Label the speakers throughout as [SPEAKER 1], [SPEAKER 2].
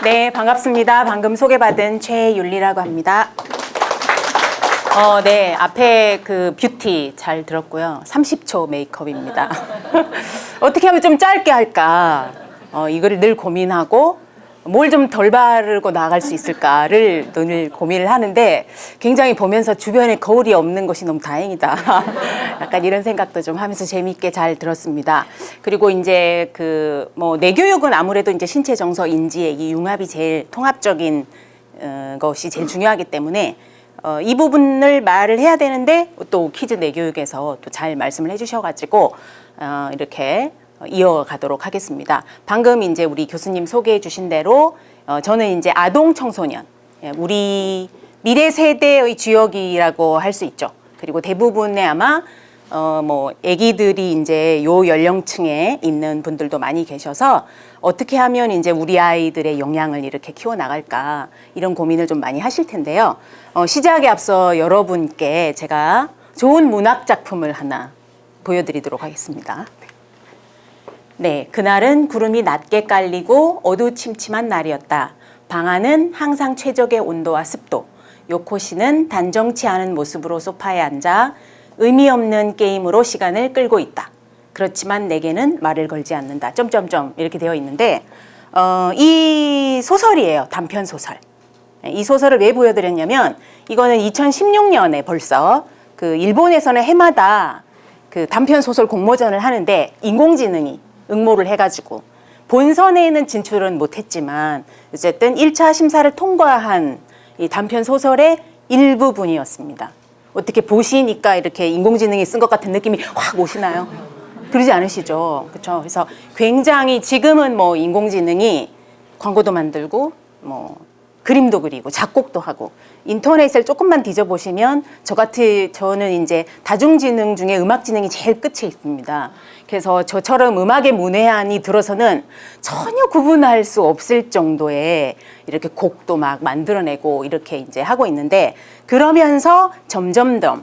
[SPEAKER 1] 네, 반갑습니다. 방금 소개받은 최윤리라고 합니다. 네, 앞에 그 뷰티 잘 들었고요. 30초 메이크업입니다. 어떻게 하면 좀 짧게 할까? 이거를 늘 고민하고 뭘 좀 덜 바르고 나갈 수 있을까를 늘 고민을 하는데 굉장히 보면서 주변에 거울이 없는 것이 너무 다행이다. 약간 이런 생각도 좀 하면서 재미있게 잘 들었습니다. 그리고 이제 그 뭐 뇌교육은 아무래도 이제 신체 정서 인지의 이 융합이 제일 통합적인 것이 제일 중요하기 때문에 이 부분을 말을 해야 되는데 또 퀴즈 뇌교육에서 또 잘 말씀을 해주셔가지고 이렇게 이어가도록 하겠습니다. 방금 이제 우리 교수님 소개해 주신 대로 저는 이제 아동 청소년, 우리 미래 세대의 주역이라고 할 수 있죠. 그리고 대부분의 아마 뭐 아기들이 이제 요 연령층에 있는 분들도 많이 계셔서 어떻게 하면 이제 우리 아이들의 영향을 이렇게 키워 나갈까 이런 고민을 좀 많이 하실 텐데요. 시작에 앞서 여러분께 제가 좋은 문학 작품을 하나 보여드리도록 하겠습니다. 네, 그날은 구름이 낮게 깔리고 어두침침한 날이었다. 방 안은 항상 최적의 온도와 습도. 요코 씨는 단정치 않은 모습으로 소파에 앉아 의미 없는 게임으로 시간을 끌고 있다. 그렇지만 내게는 말을 걸지 않는다. 점점점 이렇게 되어 있는데 이 소설이에요. 단편 소설. 이 소설을 왜 보여드렸냐면 이거는 2016년에 벌써 그 일본에서는 해마다 그 단편 소설 공모전을 하는데 인공지능이 응모를 해가지고 본선에는 진출은 못했지만 어쨌든 1차 심사를 통과한 이 단편 소설의 일부분이었습니다. 어떻게 보시니까 이렇게 인공지능이 쓴 것 같은 느낌이 확 오시나요? 그러지 않으시죠? 그렇죠? 그래서 굉장히 지금은 뭐 인공지능이 광고도 만들고 뭐 그림도 그리고 작곡도 하고 인터넷을 조금만 뒤져보시면 저는 이제 다중지능 중에 음악지능이 제일 끝에 있습니다. 그래서 저처럼 음악의 문외한이 들어서는 전혀 구분할 수 없을 정도의 이렇게 곡도 막 만들어내고 이렇게 이제 하고 있는데 그러면서 점점 더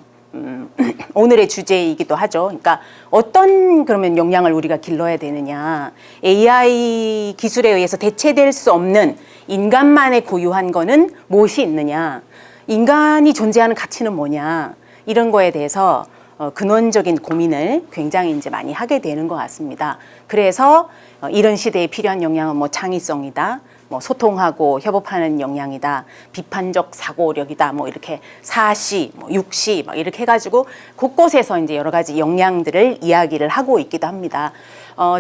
[SPEAKER 1] 오늘의 주제이기도 하죠. 그러니까 어떤 그러면 역량을 우리가 길러야 되느냐. AI 기술에 의해서 대체될 수 없는 인간만의 고유한 거는 무엇이 있느냐. 인간이 존재하는 가치는 뭐냐. 이런 거에 대해서 근원적인 고민을 굉장히 이제 많이 하게 되는 것 같습니다. 그래서 이런 시대에 필요한 역량은 뭐 창의성이다. 뭐 소통하고 협업하는 역량이다, 비판적 사고력이다, 뭐 이렇게 사시, 뭐 육시, 막 이렇게 해가지고 곳곳에서 이제 여러 가지 역량들을 이야기를 하고 있기도 합니다.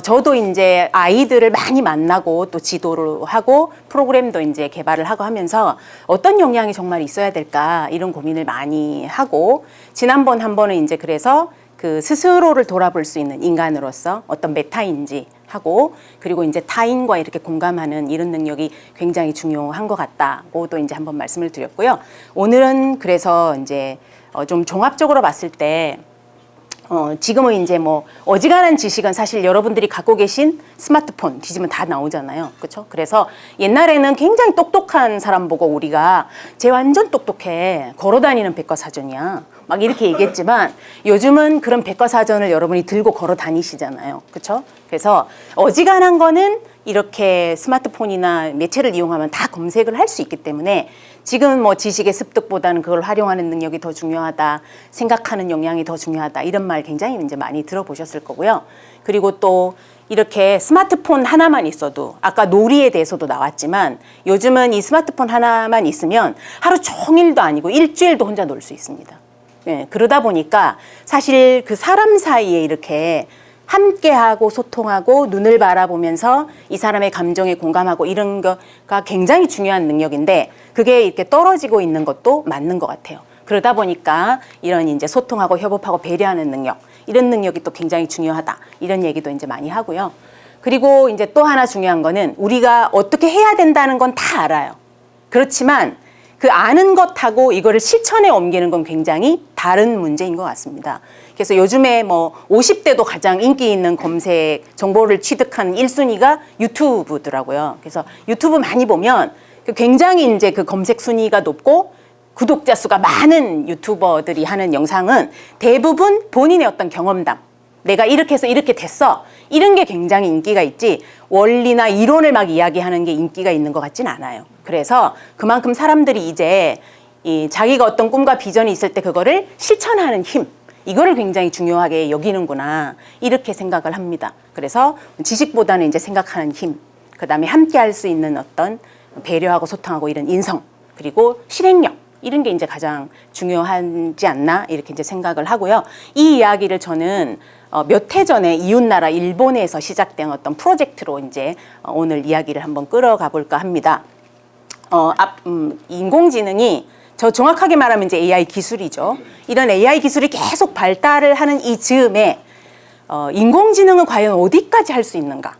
[SPEAKER 1] 저도 이제 아이들을 많이 만나고 또 지도를 하고 프로그램도 이제 개발을 하고 하면서 어떤 역량이 정말 있어야 될까 이런 고민을 많이 하고 지난번 한 번은 이제 그래서 그 스스로를 돌아볼 수 있는 인간으로서 어떤 메타인지 하고 그리고 이제 타인과 이렇게 공감하는 이런 능력이 굉장히 중요한 것 같다고도 이제 한번 말씀을 드렸고요. 오늘은 그래서 이제 좀 종합적으로 봤을 때 지금은 이제 뭐 어지간한 지식은 사실 여러분들이 갖고 계신 스마트폰 뒤지면 다 나오잖아요. 그렇죠? 그래서 옛날에는 굉장히 똑똑한 사람 보고 우리가 쟤 완전 똑똑해. 걸어다니는 백과사전이야. 막 이렇게 얘기했지만 요즘은 그런 백과사전을 여러분이 들고 걸어 다니시잖아요. 그렇죠? 그래서 어지간한 거는 이렇게 스마트폰이나 매체를 이용하면 다 검색을 할 수 있기 때문에 지금 뭐 지식의 습득보다는 그걸 활용하는 능력이 더 중요하다, 생각하는 역량이 더 중요하다 이런 말 굉장히 이제 많이 들어보셨을 거고요. 그리고 또 이렇게 스마트폰 하나만 있어도 아까 놀이에 대해서도 나왔지만 요즘은 이 스마트폰 하나만 있으면 하루 종일도 아니고 일주일도 혼자 놀 수 있습니다. 예, 그러다 보니까 사실 그 사람 사이에 이렇게 함께하고 소통하고 눈을 바라보면서 이 사람의 감정에 공감하고 이런 거가 굉장히 중요한 능력인데 그게 이렇게 떨어지고 있는 것도 맞는 것 같아요. 그러다 보니까 이런 이제 소통하고 협업하고 배려하는 능력, 이런 능력이 또 굉장히 중요하다. 이런 얘기도 이제 많이 하고요. 그리고 이제 또 하나 중요한 거는 우리가 어떻게 해야 된다는 건 다 알아요. 그렇지만 그 아는 것하고 이거를 실천에 옮기는 건 굉장히 다른 문제인 것 같습니다. 그래서 요즘에 뭐 50대도 가장 인기 있는 검색 정보를 취득한 1순위가 유튜브더라고요. 그래서 유튜브 많이 보면 굉장히 이제 그 검색 순위가 높고 구독자 수가 많은 유튜버들이 하는 영상은 대부분 본인의 어떤 경험담, 내가 이렇게 해서 이렇게 됐어. 이런 게 굉장히 인기가 있지 원리나 이론을 막 이야기하는 게 인기가 있는 것 같진 않아요. 그래서 그만큼 사람들이 이제 자기가 어떤 꿈과 비전이 있을 때 그거를 실천하는 힘, 이거를 굉장히 중요하게 여기는구나 이렇게 생각을 합니다. 그래서 지식보다는 이제 생각하는 힘, 그다음에 함께 할 수 있는 어떤 배려하고 소통하고 이런 인성, 그리고 실행력, 이런 게 이제 가장 중요하지 않나 이렇게 이제 생각을 하고요. 이 이야기를 저는 몇 해 전에 이웃나라 일본에서 시작된 어떤 프로젝트로 이제 오늘 이야기를 한번 끌어가 볼까 합니다. 인공지능이 저 정확하게 말하면 이제 AI 기술이죠. 이런 AI 기술이 계속 발달을 하는 이 즈음에 인공지능은 과연 어디까지 할 수 있는가?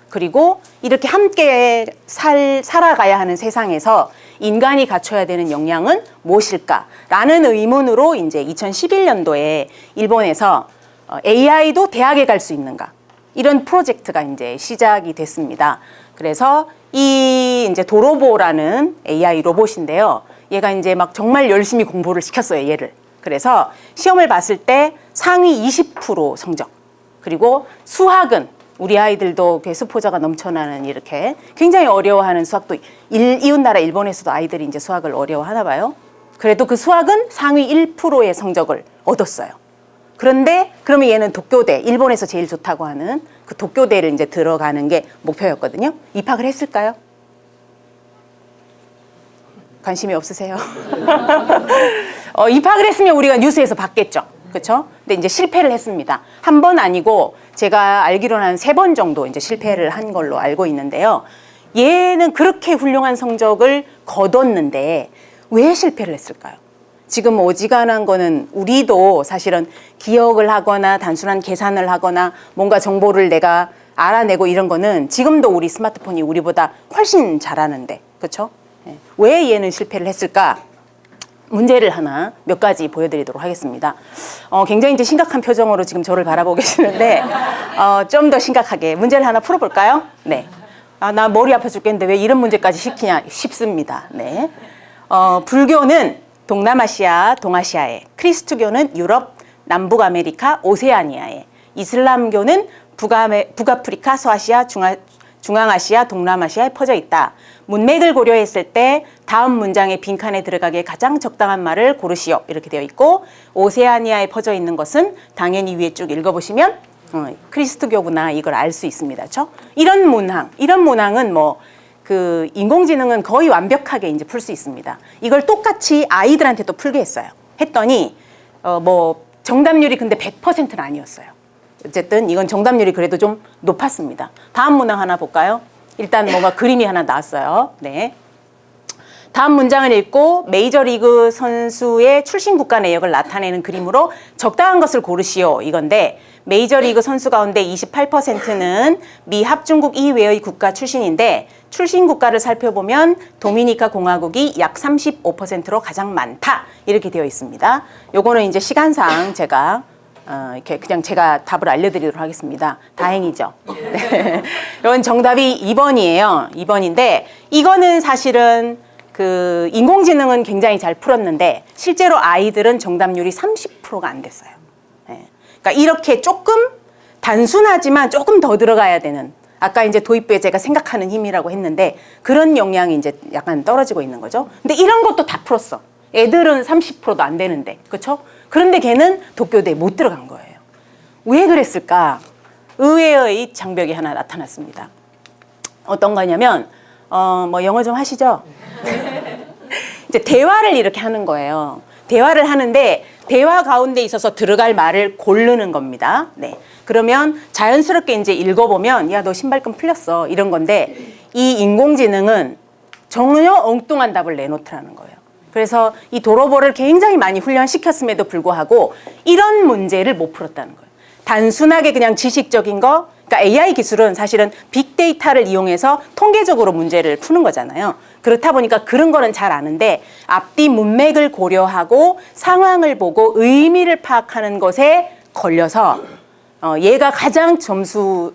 [SPEAKER 1] 그리고 이렇게 함께 살아가야 하는 세상에서 인간이 갖춰야 되는 역량은 무엇일까라는 의문으로 이제 2011년도에 일본에서 AI도 대학에 갈 수 있는가? 이런 프로젝트가 이제 시작이 됐습니다. 그래서 이 이제 도로보라는 AI 로봇인데요. 얘가 이제 막 정말 열심히 공부를 시켰어요, 얘를. 그래서 시험을 봤을 때 상위 20% 성적. 그리고 수학은 우리 아이들도 수포자가 넘쳐나는 이렇게 굉장히 어려워하는 수학도 이웃나라 일본에서도 아이들이 이제 수학을 어려워하나 봐요. 그래도 그 수학은 상위 1%의 성적을 얻었어요. 그런데 그러면 얘는 도쿄대, 일본에서 제일 좋다고 하는 그 도쿄대를 이제 들어가는 게 목표였거든요. 입학을 했을까요? 관심이 없으세요? 입학을 했으면 우리가 뉴스에서 봤겠죠. 그렇죠? 근데 이제 실패를 했습니다. 한 번 아니고 제가 알기로는 한 3번 정도 이제 실패를 한 걸로 알고 있는데요. 얘는 그렇게 훌륭한 성적을 거뒀는데 왜 실패를 했을까요? 지금 어지간한 거는 우리도 사실은 기억을 하거나 단순한 계산을 하거나 뭔가 정보를 내가 알아내고 이런 거는 지금도 우리 스마트폰이 우리보다 훨씬 잘하는데, 그렇죠? 왜 얘는 실패를 했을까? 문제를 하나 몇 가지 보여드리도록 하겠습니다. 굉장히 이제 심각한 표정으로 지금 저를 바라보고 계시는데 좀 더 심각하게 문제를 하나 풀어볼까요? 네. 나 머리 아파 죽겠는데 왜 이런 문제까지 시키냐 싶습니다. 네. 불교는 동남아시아, 동아시아에, 크리스트교는 유럽, 남북아메리카, 오세아니아에, 이슬람교는 북아프리카, 서아시아, 중앙아시아, 동남아시아에 퍼져 있다. 문맥을 고려했을 때 다음 문장의 빈칸에 들어가기에 가장 적당한 말을 고르시오. 이렇게 되어 있고 오세아니아에 퍼져 있는 것은 당연히 위에 쭉 읽어보시면 크리스트교구나 이걸 알 수 있습니다. 그렇죠? 이런 문항은 뭐 그 인공지능은 거의 완벽하게 이제 풀 수 있습니다. 이걸 똑같이 아이들한테 또 풀게 했어요. 했더니 뭐 정답률이 근데 100%는 아니었어요. 어쨌든 이건 정답률이 그래도 좀 높았습니다. 다음 문항 하나 볼까요? 일단 뭔가 그림이 하나 나왔어요. 네. 다음 문장을 읽고 메이저리그 선수의 출신 국가 내역을 나타내는 그림으로 적당한 것을 고르시오. 이건데 메이저리그 선수 가운데 28%는 미 합중국 이외의 국가 출신인데 출신 국가를 살펴보면 도미니카 공화국이 약 35%로 가장 많다. 이렇게 되어 있습니다. 요거는 이제 시간상 제가 이렇게 그냥 제가 답을 알려드리도록 하겠습니다. 다행이죠. 네. 이건 정답이 2번이에요. 2번인데 이거는 사실은 그 인공지능은 굉장히 잘 풀었는데 실제로 아이들은 정답률이 30%가 안 됐어요. 네. 그러니까 이렇게 조금 단순하지만 조금 더 들어가야 되는 아까 이제 도입부에 제가 생각하는 힘이라고 했는데 그런 역량이 이제 약간 떨어지고 있는 거죠. 근데 이런 것도 다 풀었어. 애들은 30%도 안 되는데, 그렇죠? 그런데 걔는 도쿄대에 못 들어간 거예요. 왜 그랬을까? 의외의 장벽이 하나 나타났습니다. 어떤 거냐면 뭐 영어 좀 하시죠? 이제 대화를 이렇게 하는 거예요. 대화를 하는데 대화 가운데 있어서 들어갈 말을 고르는 겁니다. 네. 그러면 자연스럽게 이제 읽어보면 야, 너 신발끈 풀렸어. 이런 건데 이 인공지능은 전혀 엉뚱한 답을 내놓더라는 거예요. 그래서 이 도로보를 굉장히 많이 훈련시켰음에도 불구하고 이런 문제를 못 풀었다는 거예요. 단순하게 그냥 지식적인 거, 그러니까 AI 기술은 사실은 빅데이터를 이용해서 통계적으로 문제를 푸는 거잖아요. 그렇다 보니까 그런 거는 잘 아는데 앞뒤 문맥을 고려하고 상황을 보고 의미를 파악하는 것에 걸려서 얘가 가장 점수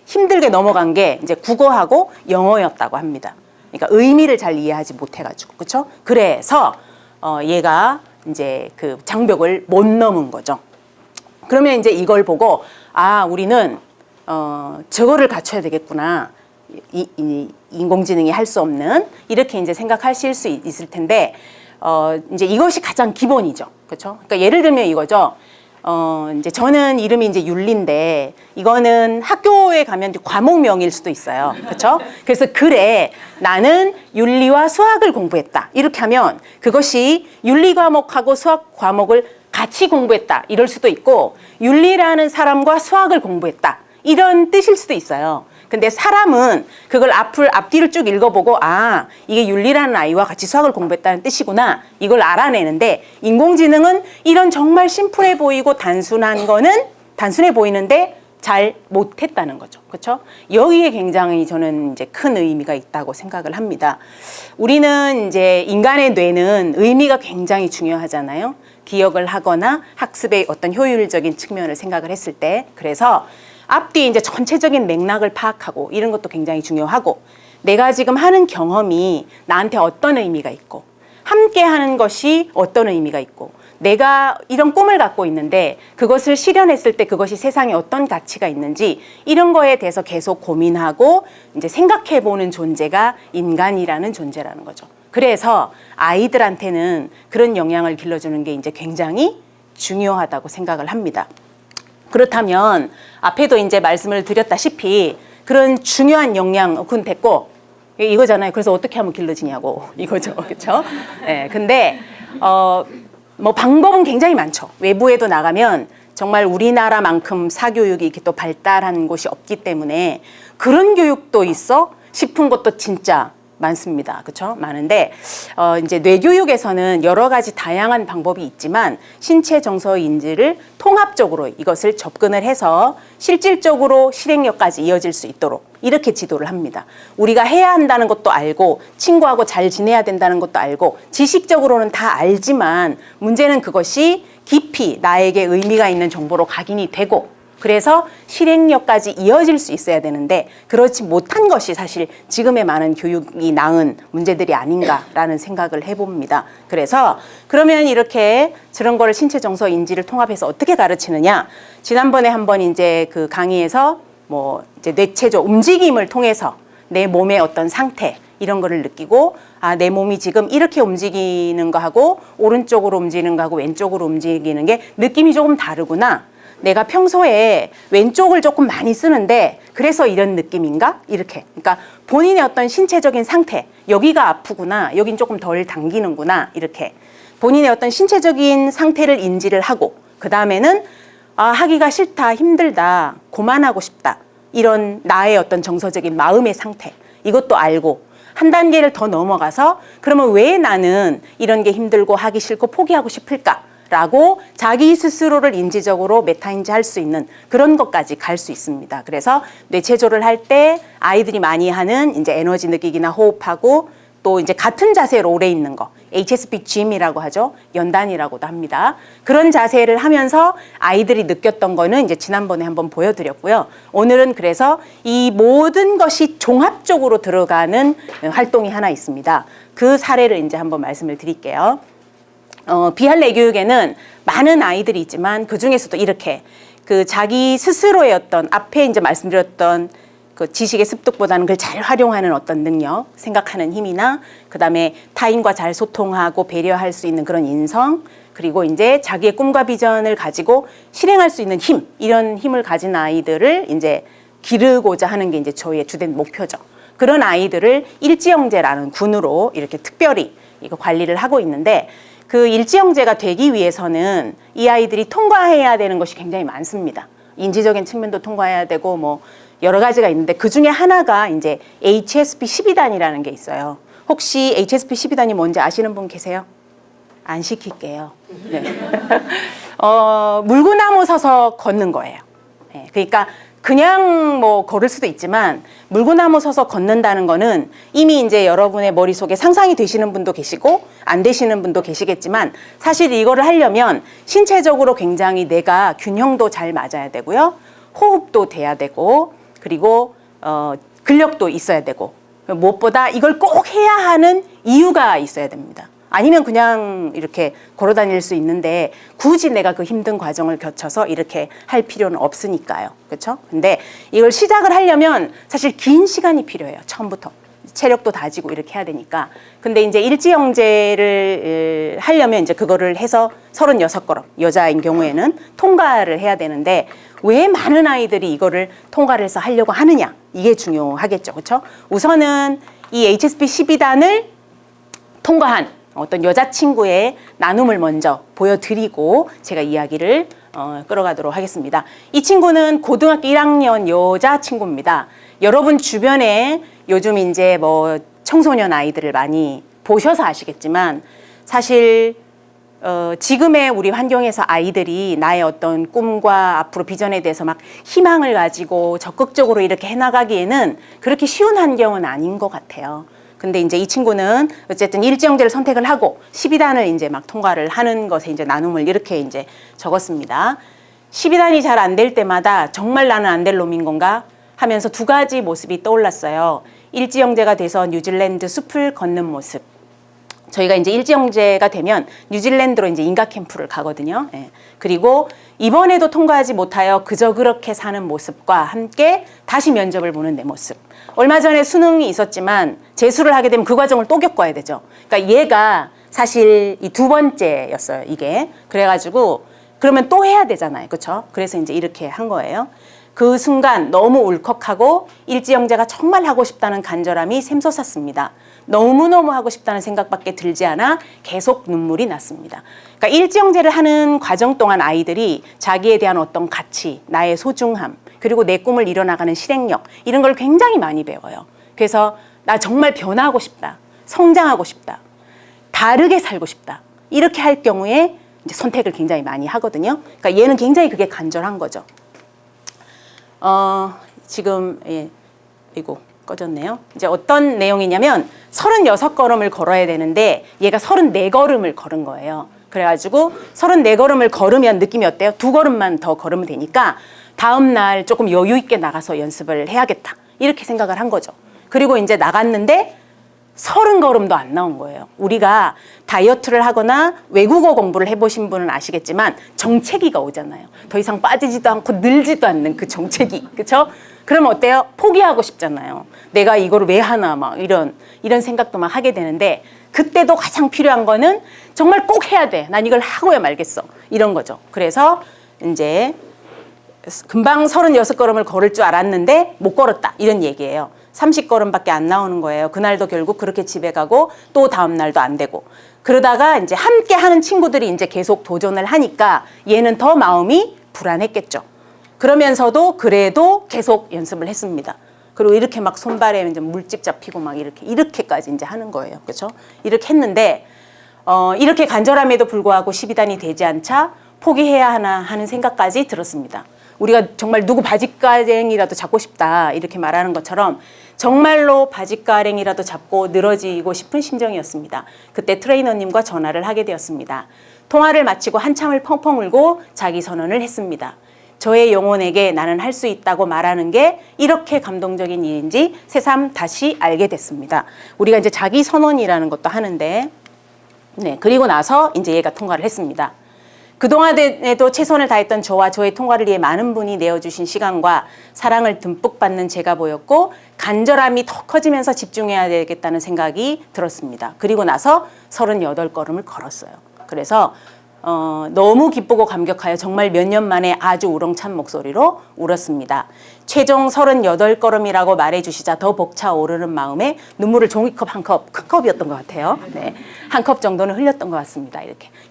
[SPEAKER 1] 힘들게 넘어간 게 이제 국어하고 영어였다고 합니다. 그러니까 의미를 잘 이해하지 못해가지고, 그렇죠? 그래서 얘가 이제 그 장벽을 못 넘은 거죠. 그러면 이제 이걸 보고 아, 우리는 저거를 갖춰야 되겠구나. 인공지능이 할 수 없는 이렇게 이제 생각하실 수 있을 텐데 이제 이것이 가장 기본이죠. 그렇죠? 그러니까 예를 들면 이거죠. 이제 저는 이름이 이제 윤리인데 이거는 학교에 가면 이제 과목명일 수도 있어요. 그렇죠? 그래서 글에 나는 윤리와 수학을 공부했다. 이렇게 하면 그것이 윤리 과목하고 수학 과목을 같이 공부했다. 이럴 수도 있고 윤리라는 사람과 수학을 공부했다. 이런 뜻일 수도 있어요. 근데 사람은 그걸 앞뒤를 쭉 읽어보고 아, 이게 윤리라는 아이와 같이 수학을 공부했다는 뜻이구나. 이걸 알아내는데 인공지능은 이런 정말 심플해 보이고 단순해 보이는데 잘 못했다는 거죠. 그렇죠? 여기에 굉장히 저는 이제 큰 의미가 있다고 생각을 합니다. 우리는 이제 인간의 뇌는 의미가 굉장히 중요하잖아요. 기억을 하거나 학습의 어떤 효율적인 측면을 생각을 했을 때. 그래서 앞뒤 이제 전체적인 맥락을 파악하고 이런 것도 굉장히 중요하고 내가 지금 하는 경험이 나한테 어떤 의미가 있고 함께 하는 것이 어떤 의미가 있고 내가 이런 꿈을 갖고 있는데 그것을 실현했을 때 그것이 세상에 어떤 가치가 있는지 이런 거에 대해서 계속 고민하고 이제 생각해 보는 존재가 인간이라는 존재라는 거죠. 그래서 아이들한테는 그런 영향을 길러주는 게 이제 굉장히 중요하다고 생각을 합니다. 그렇다면 앞에도 이제 말씀을 드렸다시피 그런 중요한 영양 그건 됐고 이거잖아요. 그래서 어떻게 하면 길러지냐고 이거죠, 그렇죠? 네, 근데 뭐 방법은 굉장히 많죠. 외부에도 나가면 정말 우리나라만큼 사교육이 이렇게 또 발달한 곳이 없기 때문에 그런 교육도 있어 싶은 것도 진짜 많습니다. 그렇죠? 많은데 이제 뇌교육에서는 여러 가지 다양한 방법이 있지만 신체 정서 인지를 통합적으로 이것을 접근을 해서 실질적으로 실행력까지 이어질 수 있도록 이렇게 지도를 합니다. 우리가 해야 한다는 것도 알고 친구하고 잘 지내야 된다는 것도 알고 지식적으로는 다 알지만 문제는 그것이 깊이 나에게 의미가 있는 정보로 각인이 되고 그래서 실행력까지 이어질 수 있어야 되는데 그렇지 못한 것이 사실 지금의 많은 교육이 낳은 문제들이 아닌가라는 생각을 해봅니다. 그래서 그러면 이렇게 저런 거를 신체 정서 인지를 통합해서 어떻게 가르치느냐? 지난번에 한번 이제 그 강의에서 뭐 이제 뇌체조 움직임을 통해서 내 몸의 어떤 상태 이런 거를 느끼고 아, 내 몸이 지금 이렇게 움직이는 거하고 오른쪽으로 움직이는 거하고 왼쪽으로 움직이는 게 느낌이 조금 다르구나. 내가 평소에 왼쪽을 조금 많이 쓰는데 그래서 이런 느낌인가? 이렇게. 그러니까 본인의 어떤 신체적인 상태, 여기가 아프구나, 여긴 조금 덜 당기는구나, 이렇게. 본인의 어떤 신체적인 상태를 인지를 하고 그 다음에는 아, 하기가 싫다, 힘들다, 그만하고 싶다. 이런 나의 어떤 정서적인 마음의 상태, 이것도 알고 한 단계를 더 넘어가서 그러면 왜 나는 이런 게 힘들고 하기 싫고 포기하고 싶을까? 라고 자기 스스로를 인지적으로 메타인지할 수 있는 그런 것까지 갈 수 있습니다. 그래서 뇌체조를 할 때 아이들이 많이 하는 이제 에너지 느끼기나 호흡하고 또 이제 같은 자세로 오래 있는 거 HSP gym이라고 하죠. 연단이라고도 합니다. 그런 자세를 하면서 아이들이 느꼈던 거는 이제 지난번에 한번 보여드렸고요. 오늘은 그래서 이 모든 것이 종합적으로 들어가는 활동이 하나 있습니다. 그 사례를 이제 한번 말씀을 드릴게요. 비할레 교육에는 많은 아이들이 있지만 그 중에서도 이렇게 그 자기 스스로의 어떤 앞에 이제 말씀드렸던 그 지식의 습득보다는 그걸 잘 활용하는 어떤 능력, 생각하는 힘이나 그다음에 타인과 잘 소통하고 배려할 수 있는 그런 인성, 그리고 이제 자기의 꿈과 비전을 가지고 실행할 수 있는 힘, 이런 힘을 가진 아이들을 이제 기르고자 하는 게 이제 저희의 주된 목표죠. 그런 아이들을 일지영제라는 군으로 이렇게 특별히 이거 관리를 하고 있는데 그 일지영제가 되기 위해서는 이 아이들이 통과해야 되는 것이 굉장히 많습니다. 인지적인 측면도 통과해야 되고 뭐 여러 가지가 있는데 그 중에 하나가 이제 HSP 12단이라는 게 있어요. 혹시 HSP 12단이 뭔지 아시는 분 계세요? 안 시킬게요. 네. 물구나무 서서 걷는 거예요. 네. 그러니까 그냥 뭐 걸을 수도 있지만 물구나무 서서 걷는다는 거는 이미 이제 여러분의 머릿속에 상상이 되시는 분도 계시고 안 되시는 분도 계시겠지만 사실 이거를 하려면 신체적으로 굉장히 내가 균형도 잘 맞아야 되고요. 호흡도 돼야 되고 그리고 근력도 있어야 되고 무엇보다 이걸 꼭 해야 하는 이유가 있어야 됩니다. 아니면 그냥 이렇게 걸어 다닐 수 있는데 굳이 내가 그 힘든 과정을 거쳐서 이렇게 할 필요는 없으니까요. 그렇죠? 근데 이걸 시작을 하려면 사실 긴 시간이 필요해요. 처음부터. 체력도 다지고 이렇게 해야 되니까. 근데 이제 일지영재를 하려면 이제 그거를 해서 36걸음, 여자인 경우에는 통과를 해야 되는데 왜 많은 아이들이 이거를 통과를 해서 하려고 하느냐? 이게 중요하겠죠. 그렇죠? 우선은 이 HSP 12단을 통과한 어떤 여자친구의 나눔을 먼저 보여드리고 제가 이야기를 끌어가도록 하겠습니다. 이 친구는 고등학교 1학년 여자친구입니다. 여러분 주변에 요즘 이제 뭐 청소년 아이들을 많이 보셔서 아시겠지만 사실 지금의 우리 환경에서 아이들이 나의 어떤 꿈과 앞으로 비전에 대해서 막 희망을 가지고 적극적으로 이렇게 해나가기에는 그렇게 쉬운 환경은 아닌 것 같아요. 근데 이제 이 친구는 어쨌든 일지영재를 선택을 하고 12단을 이제 막 통과를 하는 것에 이제 나눔을 이렇게 이제 적었습니다. 12단이 잘 안 될 때마다 정말 나는 안 될 놈인 건가 하면서 두 가지 모습이 떠올랐어요. 일지영재가 돼서 뉴질랜드 숲을 걷는 모습. 저희가 이제 일지영재가 되면 뉴질랜드로 이제 인가 캠프를 가거든요. 예. 그리고 이번에도 통과하지 못하여 그저 그렇게 사는 모습과 함께 다시 면접을 보는 내 모습. 얼마 전에 수능이 있었지만 재수를 하게 되면 그 과정을 또 겪어야 되죠. 그러니까 얘가 사실 이 두 번째였어요, 이게. 그래가지고 그러면 또 해야 되잖아요. 그렇죠? 그래서 이제 이렇게 한 거예요. 그 순간 너무 울컥하고 일지영재가 정말 하고 싶다는 간절함이 샘솟았습니다. 너무너무 하고 싶다는 생각밖에 들지 않아 계속 눈물이 났습니다. 그러니까 일지영재를 하는 과정 동안 아이들이 자기에 대한 어떤 가치, 나의 소중함, 그리고 내 꿈을 이뤄나가는 실행력 이런 걸 굉장히 많이 배워요. 그래서 나 정말 변화하고 싶다. 성장하고 싶다. 다르게 살고 싶다. 이렇게 할 경우에 이제 선택을 굉장히 많이 하거든요. 그러니까 얘는 굉장히 그게 간절한 거죠. 지금 이거 꺼졌네요. 이제 어떤 내용이냐면 36걸음을 걸어야 되는데 얘가 34걸음을 걸은 거예요. 그래가지고 34걸음을 걸으면 느낌이 어때요? 2걸음만 더 걸으면 되니까 다음 날 조금 여유 있게 나가서 연습을 해야겠다. 이렇게 생각을 한 거죠. 그리고 이제 나갔는데 30걸음도 안 나온 거예요. 우리가 다이어트를 하거나 외국어 공부를 해보신 분은 아시겠지만 정체기가 오잖아요. 더 이상 빠지지도 않고 늘지도 않는 그 정체기. 그렇죠? 그러면 어때요? 포기하고 싶잖아요. 내가 이거를 왜 하나 막 이런 생각도 막 하게 되는데 그때도 가장 필요한 거는 정말 꼭 해야 돼. 난 이걸 하고야 말겠어. 이런 거죠. 그래서 이제 금방 36걸음을 걸을 줄 알았는데 못 걸었다. 이런 얘기예요. 30걸음밖에 안 나오는 거예요. 그날도 결국 그렇게 집에 가고 또 다음 날도 안 되고. 그러다가 이제 함께 하는 친구들이 이제 계속 도전을 하니까 얘는 더 마음이 불안했겠죠. 그러면서도 그래도 계속 연습을 했습니다. 그리고 이렇게 막 손발에 이제 물집 잡히고 막 이렇게까지 이제 하는 거예요. 그렇죠? 이렇게 했는데 이렇게 간절함에도 불구하고 12단이 되지 않자 포기해야 하나 하는 생각까지 들었습니다. 우리가 정말 누구 바짓가랭이라도 잡고 싶다 이렇게 말하는 것처럼 정말로 바짓가랭이라도 잡고 늘어지고 싶은 심정이었습니다. 그때 트레이너님과 전화를 하게 되었습니다. 통화를 마치고 한참을 펑펑 울고 자기 선언을 했습니다. 저의 영혼에게 나는 할 수 있다고 말하는 게 이렇게 감동적인 일인지 새삼 다시 알게 됐습니다. 우리가 이제 자기 선언이라는 것도 하는데, 네, 그리고 나서 이제 얘가 통과를 했습니다. 그동안에도 최선을 다했던 저와 저의 통과를 위해 많은 분이 내어주신 시간과 사랑을 듬뿍 받는 제가 보였고 간절함이 더 커지면서 집중해야 되겠다는 생각이 들었습니다. 그리고 나서 38걸음을 걸었어요. 그래서 너무 기쁘고 감격하여 정말 몇 년 만에 아주 우렁찬 목소리로 울었습니다. 최종 38걸음이라고 말해주시자 더 벅차오르는 마음에 눈물을 종이컵 한 컵, 큰 컵이었던 것 같아요. 네, 한 컵 정도는 흘렸던 것 같습니다.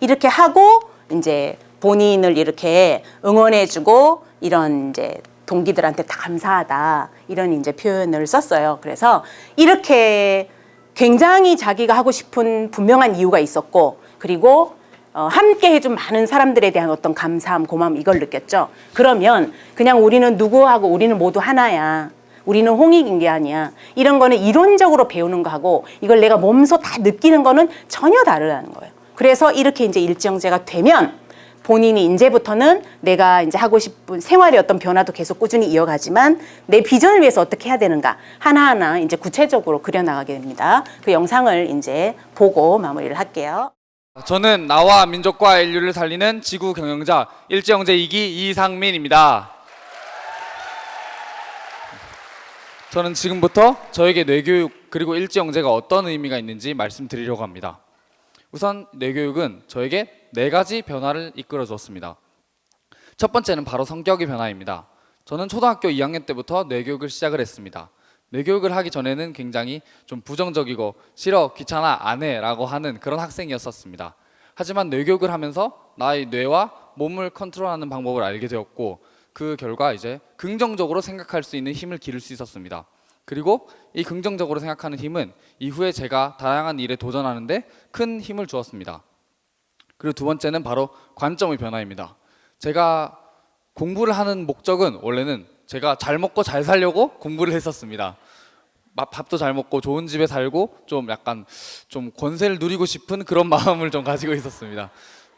[SPEAKER 1] 이렇게 하고 이제 본인을 이렇게 응원해주고 이런 이제 동기들한테 다 감사하다 이런 이제 표현을 썼어요. 그래서 이렇게 굉장히 자기가 하고 싶은 분명한 이유가 있었고 그리고 함께 해준 많은 사람들에 대한 어떤 감사함, 고마움 이걸 느꼈죠. 그러면 그냥 우리는 누구하고 우리는 모두 하나야. 우리는 홍익인 게 아니야. 이런 거는 이론적으로 배우는 거하고 이걸 내가 몸소 다 느끼는 거는 전혀 다르다는 거예요. 그래서 이렇게 이제 일지영재가 되면 본인이 이제부터는 내가 이제 하고 싶은 생활의 어떤 변화도 계속 꾸준히 이어가지만 내 비전을 위해서 어떻게 해야 되는가 하나하나 이제 구체적으로 그려나가게 됩니다. 그 영상을 이제 보고 마무리를 할게요.
[SPEAKER 2] 저는 나와 민족과 인류를 살리는 지구 경영자 일제영재 2기 이상민입니다. 저는 지금부터 저에게 뇌교육 그리고 일제영재가 어떤 의미가 있는지 말씀드리려고 합니다. 우선 뇌교육은 저에게 4가지 변화를 이끌어 주었습니다. 첫 번째는 바로 성격의 변화입니다. 저는 초등학교 2학년 때부터 뇌교육을 시작을 했습니다. 뇌교육을 하기 전에는 굉장히 좀 부정적이고 싫어, 귀찮아, 안 해라고 하는 그런 학생이었었습니다. 하지만 뇌교육을 하면서 나의 뇌와 몸을 컨트롤하는 방법을 알게 되었고 그 결과 이제 긍정적으로 생각할 수 있는 힘을 기를 수 있었습니다. 그리고 이 긍정적으로 생각하는 힘은 이후에 제가 다양한 일에 도전하는데 큰 힘을 주었습니다. 그리고 두 번째는 바로 관점의 변화입니다. 제가 공부를 하는 목적은 원래는 제가 잘 먹고 잘 살려고 공부를 했었습니다. 밥도 잘 먹고 좋은 집에 살고 좀 약간 좀 권세를 누리고 싶은 그런 마음을 좀 가지고 있었습니다.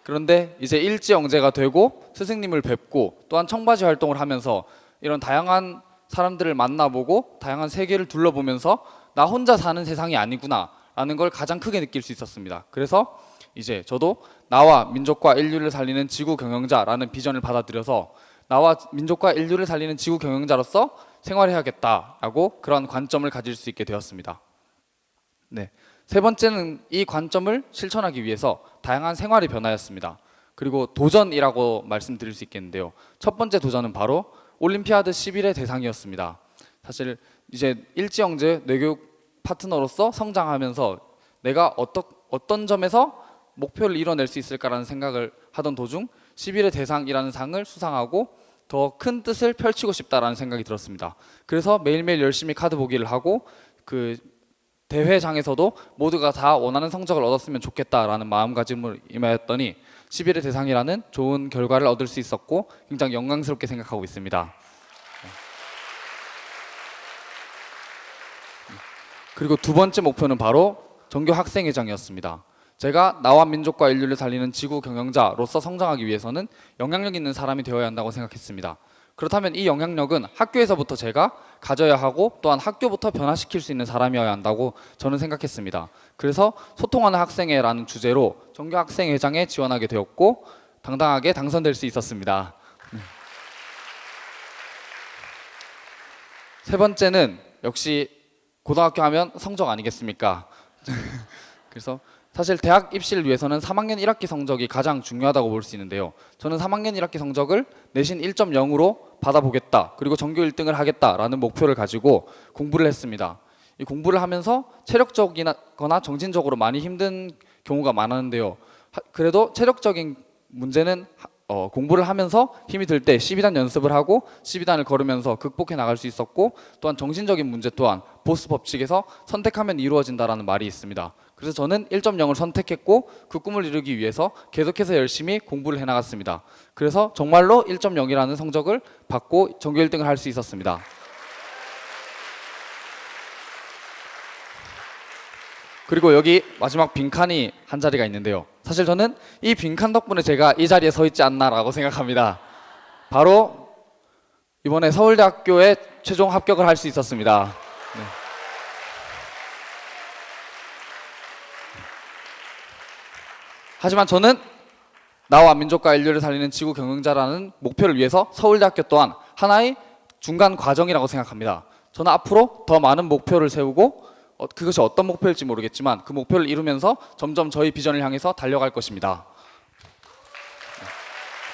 [SPEAKER 2] 그런데 이제 일제영재가 되고 스승님을 뵙고 또한 청바지 활동을 하면서 이런 다양한 사람들을 만나보고 다양한 세계를 둘러보면서 나 혼자 사는 세상이 아니구나 라는 걸 가장 크게 느낄 수 있었습니다. 그래서 이제 저도 나와 민족과 인류를 살리는 지구 경영자라는 비전을 받아들여서 나와 민족과 인류를 살리는 지구 경영자로서 생활해야겠다라고 그런 관점을 가질 수 있게 되었습니다. 네. 세 번째는 이 관점을 실천하기 위해서 다양한 생활의 변화였습니다. 그리고 도전이라고 말씀드릴 수 있겠는데요. 첫 번째 도전은 바로 올림피아드 11의 대상이었습니다. 사실 이제 일제영재 뇌교육 파트너로서 성장하면서 내가 어떤 점에서 목표를 이뤄낼 수 있을까라는 생각을 하던 도중 11의 대상이라는 상을 수상하고 더 큰 뜻을 펼치고 싶다라는 생각이 들었습니다. 그래서 매일매일 열심히 카드 보기를 하고 그 대회장에서도 모두가 다 원하는 성적을 얻었으면 좋겠다라는 마음가짐을 임하였더니 11의 대상이라는 좋은 결과를 얻을 수 있었고 굉장히 영광스럽게 생각하고 있습니다. 그리고 두 번째 목표는 바로 전교 학생회장이었습니다. 제가 나와 민족과 인류를 살리는 지구 경영자로서 성장하기 위해서는 영향력 있는 사람이 되어야 한다고 생각했습니다. 그렇다면 이 영향력은 학교에서부터 제가 가져야 하고 또한 학교부터 변화시킬 수 있는 사람이어야 한다고 저는 생각했습니다. 그래서 소통하는 학생회라는 주제로 전교 학생회장에 지원하게 되었고 당당하게 당선될 수 있었습니다. 세 번째는 역시 고등학교 하면 성적 아니겠습니까? 그래서 사실 대학 입시를 위해서는 3학년 1학기 성적이 가장 중요하다고 볼 수 있는데요. 저는 3학년 1학기 성적을 내신 1.0으로 받아보겠다. 그리고 전교 1등을 하겠다라는 목표를 가지고 공부를 했습니다. 이 공부를 하면서 체력적이거나 정신적으로 많이 힘든 경우가 많았는데요. 그래도 체력적인 문제는 공부를 하면서 힘이 들 때 12단 연습을 하고 12단을 걸으면서 극복해 나갈 수 있었고 또한 정신적인 문제 또한 보스 법칙에서 선택하면 이루어진다라는 말이 있습니다. 그래서 저는 1.0을 선택했고 그 꿈을 이루기 위해서 계속해서 열심히 공부를 해나갔습니다. 그래서 정말로 1.0이라는 성적을 받고 전교 1등을 할 수 있었습니다. 그리고 여기 마지막 빈칸이 한 자리가 있는데요. 사실 저는 이 빈칸 덕분에 제가 이 자리에 서 있지 않나라고 생각합니다. 바로 이번에 서울대학교에 최종 합격을 할 수 있었습니다. 네. 하지만 저는 나와 민족과 인류를 살리는 지구 경영자라는 목표를 위해서 서울대학교 또한 하나의 중간 과정이라고 생각합니다. 저는 앞으로 더 많은 목표를 세우고 그것이 어떤 목표일지 모르겠지만 그 목표를 이루면서 점점 저희 비전을 향해서 달려갈 것입니다.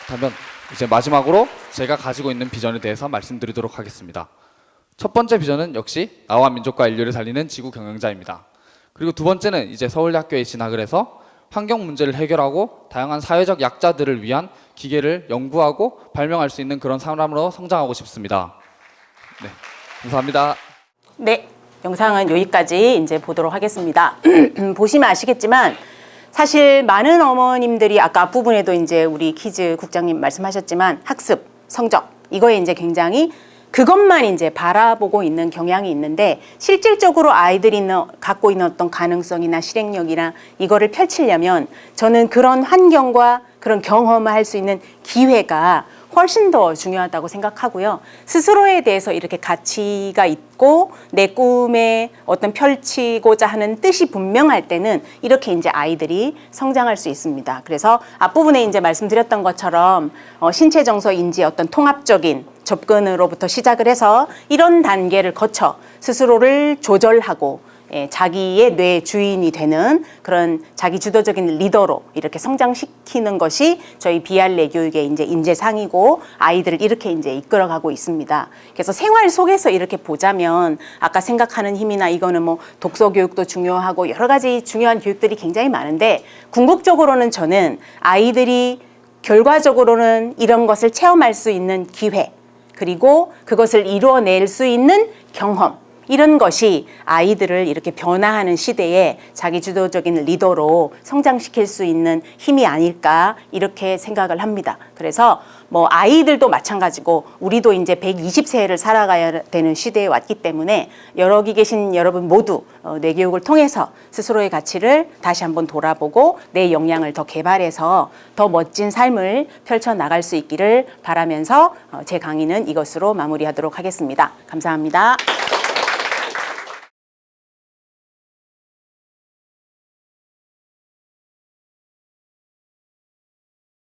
[SPEAKER 2] 그렇다면 이제 마지막으로 제가 가지고 있는 비전에 대해서 말씀드리도록 하겠습니다. 첫 번째 비전은 역시 나와 민족과 인류를 살리는 지구 경영자입니다. 그리고 두 번째는 이제 서울대학교에 진학을 해서 환경 문제를 해결하고 다양한 사회적 약자들을 위한 기계를 연구하고 발명할 수 있는 그런 사람으로 성장하고 싶습니다. 네, 감사합니다.
[SPEAKER 1] 네, 영상은 여기까지 이제 보도록 하겠습니다. 보시면 아시겠지만 사실 많은 어머님들이 아까 앞부분에도 이제 우리 키즈 국장님 말씀하셨지만 학습, 성적 이거에 이제 굉장히 그것만 이제 바라보고 있는 경향이 있는데 실질적으로 아이들이 갖고 있는 어떤 가능성이나 실행력이나 이거를 펼치려면 저는 그런 환경과 그런 경험을 할 수 있는 기회가 훨씬 더 중요하다고 생각하고요. 스스로에 대해서 이렇게 가치가 있고 내 꿈에 어떤 펼치고자 하는 뜻이 분명할 때는 이렇게 이제 아이들이 성장할 수 있습니다. 그래서 앞부분에 이제 말씀드렸던 것처럼 신체 정서 인지 어떤 통합적인 접근으로부터 시작을 해서 이런 단계를 거쳐 스스로를 조절하고 자기의 뇌 주인이 되는 그런 자기 주도적인 리더로 이렇게 성장시키는 것이 저희 비알레 교육의 이제 인재상이고 아이들을 이렇게 이제 이끌어가고 있습니다. 그래서 생활 속에서 이렇게 보자면 아까 생각하는 힘이나 이거는 뭐 독서 교육도 중요하고 여러 가지 중요한 교육들이 굉장히 많은데 궁극적으로는 저는 아이들이 결과적으로는 이런 것을 체험할 수 있는 기회 그리고 그것을 이루어낼 수 있는 경험 이런 것이 아이들을 이렇게 변화하는 시대에 자기주도적인 리더로 성장시킬 수 있는 힘이 아닐까 이렇게 생각을 합니다. 그래서 뭐 아이들도 마찬가지고 우리도 이제 120세를 살아가야 되는 시대에 왔기 때문에 여기 계신 여러분 모두 뇌교육을 통해서 스스로의 가치를 다시 한번 돌아보고 내 역량을 더 개발해서 더 멋진 삶을 펼쳐나갈 수 있기를 바라면서 제 강의는 이것으로 마무리하도록 하겠습니다. 감사합니다.